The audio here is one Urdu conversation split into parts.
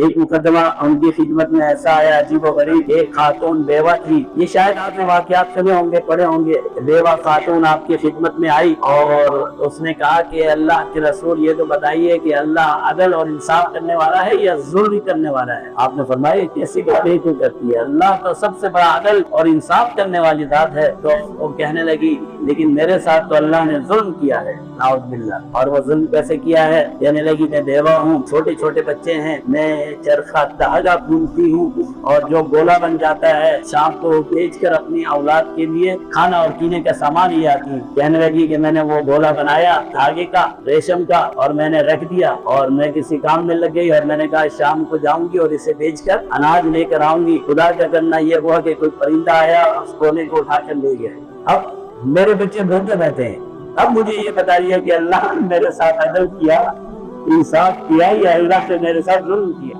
ایک مقدمہ ان کی خدمت میں ایسا آیا عجیب و غریب، ایک خاتون بیوہ تھی، یہ شاید آپ نے واقعات سنے ہوں گے، پڑھے ہوں گے، بیوہ خاتون آپ کی خدمت میں آئی اور اس نے کہا کہ اللہ کے رسول یہ تو بتائیے کہ اللہ عدل اور انصاف کرنے والا ہے یا ظلم کرنے والا ہے؟ آپ نے فرمایا کیسی باتیں کیوں کرتی ہے، اللہ تو سب سے بڑا عدل اور انصاف کرنے والی ذات ہے۔ تو وہ کہنے لگی لیکن میرے ساتھ تو اللہ نے ظلم کیا ہے، نعوذ باللہ۔ اور وہ ظلم کیسے کیا ہے؟ کہنے لگی میں بیوہ ہوں، چھوٹے چھوٹے بچے ہیں، میں چرخہ دھاگا بنتی ہوں اور جو گولا بن جاتا ہے شام کو بیچ کر اپنی اولاد کے لیے کھانا اور پینے کا سامان لے آتی ہوں۔ کہنے لگی کہ میں نے وہ گولا بنایا دھاگے کا، ریشم کا، اور میں نے رکھ دیا اور میں کسی کام میں لگ گئی اور میں نے کہا شام کو جاؤں گی اور اسے بیچ کر اناج لے کر آؤں گی۔ خدا کا کرنا یہ ہوا کہ کوئی پرندہ آیا اس گولے کو اٹھا کر لے گیا۔ اب میرے بچے بھوکے بیٹھے ہیں، اب مجھے یہ بتائیے کہ اللہ نے میرے ساتھ عدل کیا، انصاف کیا یا اللہ نے میرے ساتھ ظلم کیا؟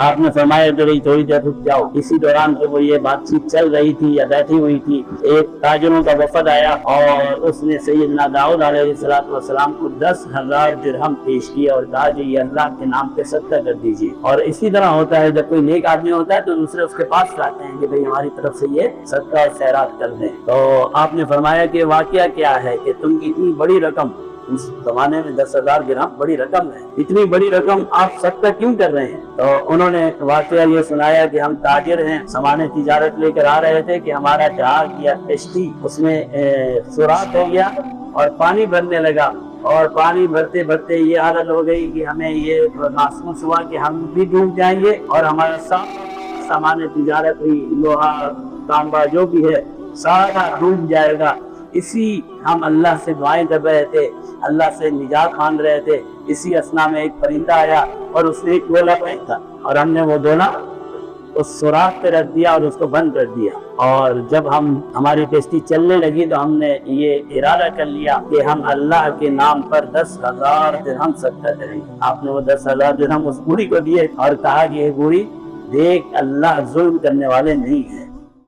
آپ نے فرمایا تھوڑی دیر رک جاؤ۔ اسی دوران پہ وہ یہ بات چیت چل رہی تھی یا بیٹھی ہوئی تھی، ایک تاجروں کا وفد آیا اور اس نے سیدنا داؤد علیہ السلام کو 10,000 درہم پیش کیا اور کہا کہ یہ اللہ کے نام پہ صدقہ کر دیجیے۔ اور اسی طرح ہوتا ہے جب کوئی نیک آدمی ہوتا ہے تو دوسرے اس کے پاس جاتے ہیں کہ بھئی ہماری طرف سے یہ صدقہ اور خیرات کر دیں۔ تو آپ نے فرمایا کہ واقعہ کیا ہے کہ تم کی اتنی بڑی رقم، اس زمانے میں 10,000 درہم بڑی رقم ہے، اتنی بڑی رقم آپ صدقہ کیوں کر رہے ہیں؟ تو انہوں نے واقعہ یہ سنایا کہ ہم تاجر ہیں، سامان تجارت لے کر آ رہے تھے کہ ہمارا جہاز یا کشتی اس میں سوراخ ہو گیا اور پانی بھرنے لگا، اور پانی بھرتے بھرتے یہ حالت ہو گئی کہ ہمیں یہ محسوس ہوا کہ ہم بھی ڈوب جائیں گے اور ہمارا سامان تجارت ہوئی، لوہا تانبا جو بھی ہے سارا ڈوب جائے گا۔ اسی ہم اللہ سے دعائیں کر رہے تھے، اللہ سے نجات مانگ رہے تھے، اسی اسنا میں ایک پرندہ آیا اور اس نے ایک گولا پھینکا اور ہم نے وہ گولا اس سوراخ پہ رکھ دیا اور اس کو بند کر دیا۔ اور جب ہماری کشتی چلنے لگی تو ہم نے یہ ارادہ کر لیا کہ ہم اللہ کے نام پر 10,000 درہم صدقہ کریں گے۔ آپ نے وہ 10,000 درہم اس بوڑھی کو دیے اور کہا کہ یہ بوڑھی دیکھ اللہ ظلم کرنے والے نہیں ہیں۔